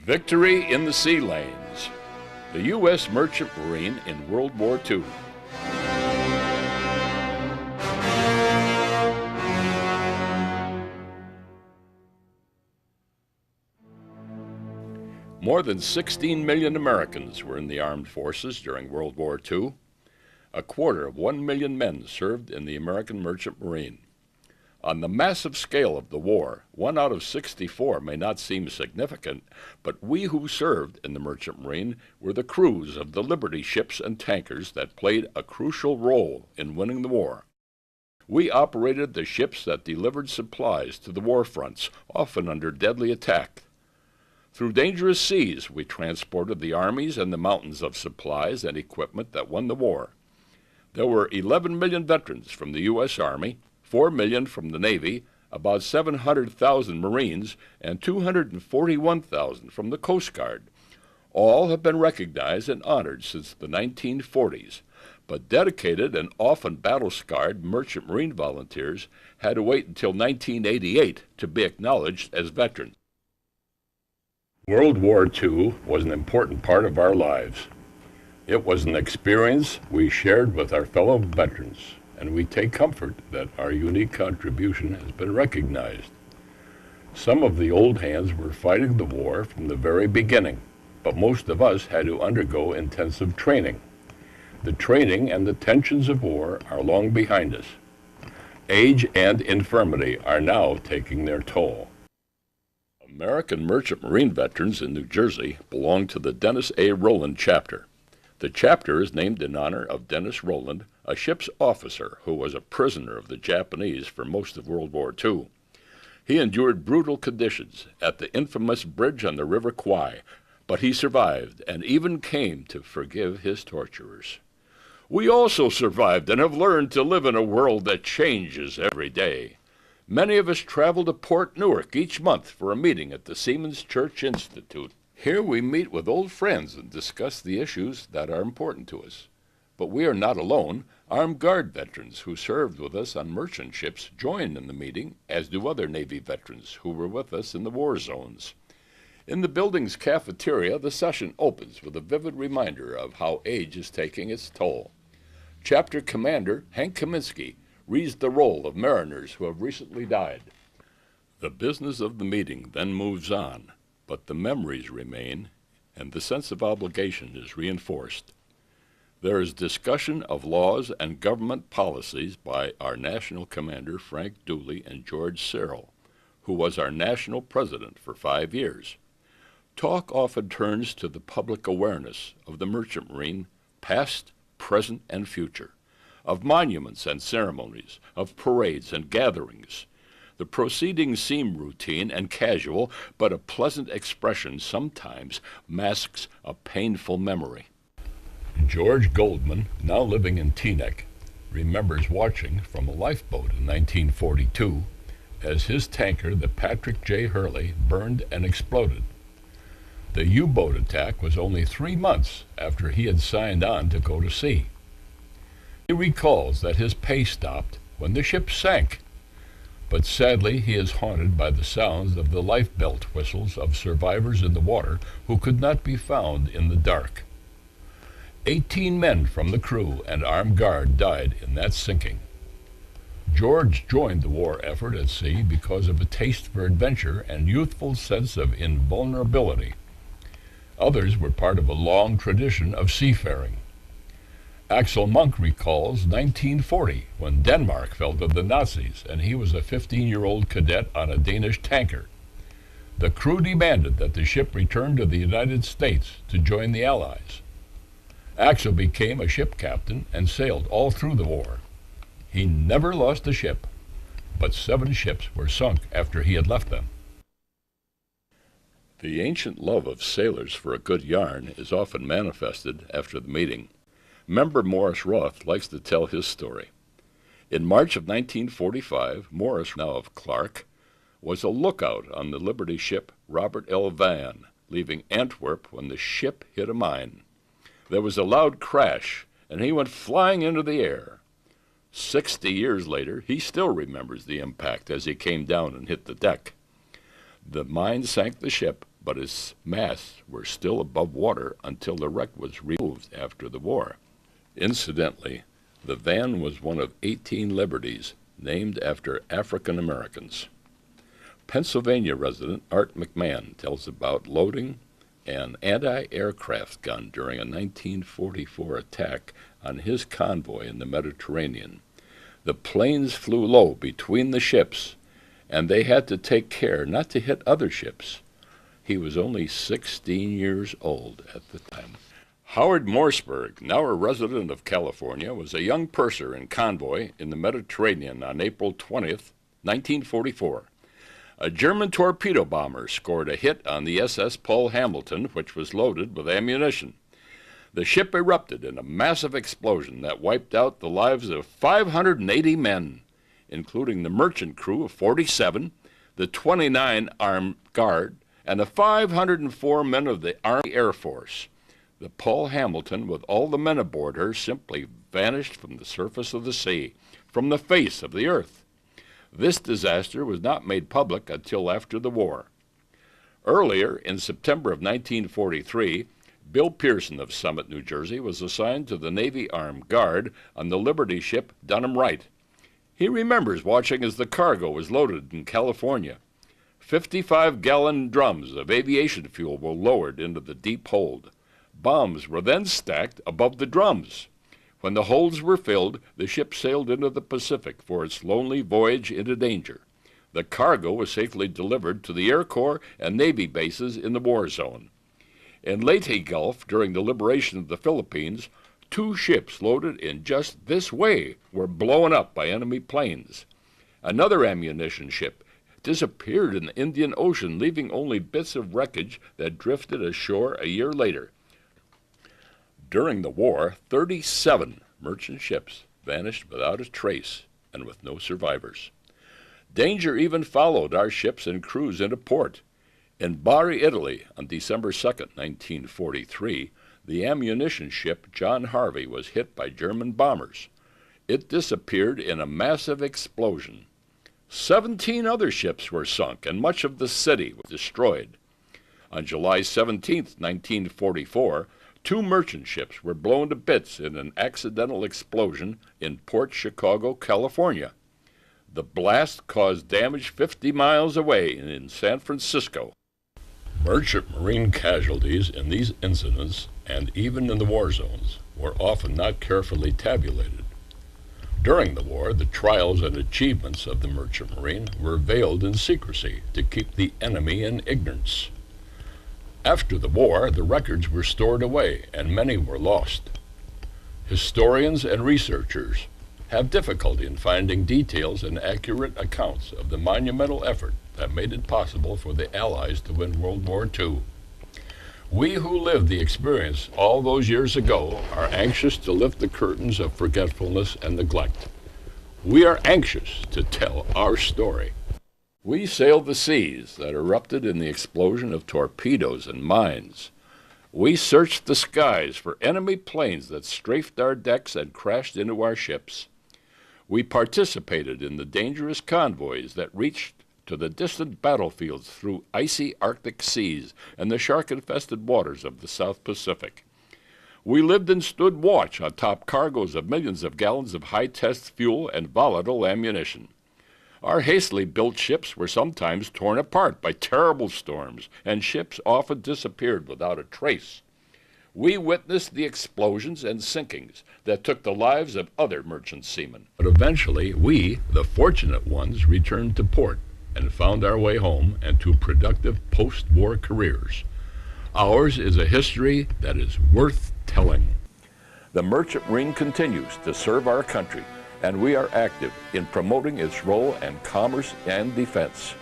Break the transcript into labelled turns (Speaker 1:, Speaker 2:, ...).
Speaker 1: Victory in the sea lanes. The U.S. Merchant Marine in World War II. More than 16 million Americans were in the armed forces during World War II. A quarter of 1 million men served in the American Merchant Marine. On the massive scale of the war, 1 out of 64 may not seem significant, but we who served in the Merchant Marine were the crews of the Liberty ships and tankers that played a crucial role in winning the war. We operated the ships that delivered supplies to the war fronts, often under deadly attack. Through dangerous seas, we transported the armies and the mountains of supplies and equipment that won the war. There were 11 million veterans from the U.S. Army, 4 million from the Navy, about 700,000 Marines, and 241,000 from the Coast Guard. All have been recognized and honored since the 1940s, but dedicated and often battle-scarred Merchant Marine volunteers had to wait until 1988 to be acknowledged as veterans. World War II was an important part of our lives. It was an experience we shared with our fellow veterans, and we take comfort that our unique contribution has been recognized. Some of the old hands were fighting the war from the very beginning, but most of us had to undergo intensive training. The training and the tensions of war are long behind us. Age and infirmity are now taking their toll. American Merchant Marine veterans in New Jersey belong to the Dennis A. Rowland chapter. The chapter is named in honor of Dennis Rowland, a ship's officer who was a prisoner of the Japanese for most of World War II. He endured brutal conditions at the infamous bridge on the River Kwai, but he survived and even came to forgive his torturers. We also survived and have learned to live in a world that changes every day. Many of us travel to Port Newark each month for a meeting at the Seamen's Church Institute. Here we meet with old friends and discuss the issues that are important to us. But we are not alone. Armed Guard veterans who served with us on merchant ships join in the meeting, as do other Navy veterans who were with us in the war zones. In the building's cafeteria, the session opens with a vivid reminder of how age is taking its toll. Chapter Commander Hank Kaminsky reads the roll of mariners who have recently died. The business of the meeting then moves on, but the memories remain, and the sense of obligation is reinforced. There is discussion of laws and government policies by our national commander Frank Dooley and George Searle, who was our national president for 5 years. Talk often turns to the public awareness of the Merchant Marine, past, present, and future, of monuments and ceremonies, of parades and gatherings. The proceedings seem routine and casual, but a pleasant expression sometimes masks a painful memory. George Goldman, now living in Teaneck, remembers watching from a lifeboat in 1942 as his tanker, the Patrick J. Hurley, burned and exploded. The U-boat attack was only 3 months after he had signed on to go to sea. He recalls that his pay stopped when the ship sank, but sadly he is haunted by the sounds of the lifebelt whistles of survivors in the water who could not be found in the dark. 18 men from the crew and armed guard died in that sinking. George joined the war effort at sea because of a taste for adventure and youthful sense of invulnerability. Others were part of a long tradition of seafaring. Axel Monk recalls 1940, when Denmark fell to the Nazis, and he was a 15-year-old cadet on a Danish tanker. The crew demanded that the ship return to the United States to join the Allies. Axel became a ship captain and sailed all through the war. He never lost a ship, but 7 ships were sunk after he had left them. The ancient love of sailors for a good yarn is often manifested after the meeting. Member Morris Roth likes to tell his story. In March of 1945, Morris, now of Clark, was a lookout on the Liberty ship Robert L. Van, leaving Antwerp when the ship hit a mine. There was a loud crash, and he went flying into the air. 60 years later, he still remembers the impact as he came down and hit the deck. The mine sank the ship, but its masts were still above water until the wreck was removed after the war. Incidentally, the van was one of 18 Liberties named after African Americans. Pennsylvania resident Art McMahon tells about loading an anti-aircraft gun during a 1944 attack on his convoy in the Mediterranean. The planes flew low between the ships, and they had to take care not to hit other ships. He was only 16 years old at the time. Howard Morseburg, now a resident of California, was a young purser in convoy in the Mediterranean on April 20th, 1944. A German torpedo bomber scored a hit on the SS Paul Hamilton, which was loaded with ammunition. The ship erupted in a massive explosion that wiped out the lives of 580 men, including the merchant crew of 47, the 29 armed guard, and the 504 men of the Army Air Force. The Paul Hamilton, with all the men aboard her, simply vanished from the surface of the sea, from the face of the earth. This disaster was not made public until after the war. Earlier, in September of 1943, Bill Pearson of Summit, New Jersey, was assigned to the Navy Armed Guard on the Liberty ship Dunham Wright. He remembers watching as the cargo was loaded in California. 55-gallon drums of aviation fuel were lowered into the deep hold. Bombs were then stacked above the drums. When the holds were filled, the ship sailed into the Pacific for its lonely voyage into danger. The cargo was safely delivered to the Air Corps and Navy bases in the war zone. In Leyte Gulf, during the liberation of the Philippines, 2 ships loaded in just this way were blown up by enemy planes. Another ammunition ship disappeared in the Indian Ocean, leaving only bits of wreckage that drifted ashore a year later. During the war, 37 merchant ships vanished without a trace and with no survivors. Danger even followed our ships and crews into port. In Bari, Italy, on December 2, 1943, the ammunition ship John Harvey was hit by German bombers. It disappeared in a massive explosion. 17 other ships were sunk, and much of the city was destroyed. On July 17, 1944, 2 merchant ships were blown to bits in an accidental explosion in Port Chicago, California. The blast caused damage 50 miles away in San Francisco. Merchant Marine casualties in these incidents, and even in the war zones, were often not carefully tabulated. During the war, the trials and achievements of the Merchant Marine were veiled in secrecy to keep the enemy in ignorance. After the war, the records were stored away, and many were lost. Historians and researchers have difficulty in finding details and accurate accounts of the monumental effort that made it possible for the Allies to win World War II. We who lived the experience all those years ago are anxious to lift the curtains of forgetfulness and neglect. We are anxious to tell our story. We sailed the seas that erupted in the explosion of torpedoes and mines. We searched the skies for enemy planes that strafed our decks and crashed into our ships. We participated in the dangerous convoys that reached to the distant battlefields through icy Arctic seas and the shark-infested waters of the South Pacific. We lived and stood watch on top cargoes of millions of gallons of high-test fuel and volatile ammunition. Our hastily built ships were sometimes torn apart by terrible storms, and ships often disappeared without a trace. We witnessed the explosions and sinkings that took the lives of other merchant seamen. But eventually, we, the fortunate ones, returned to port and found our way home and to productive post-war careers. Ours is a history that is worth telling. The Merchant Marine continues to serve our country, and we are active in promoting its role in commerce and defense.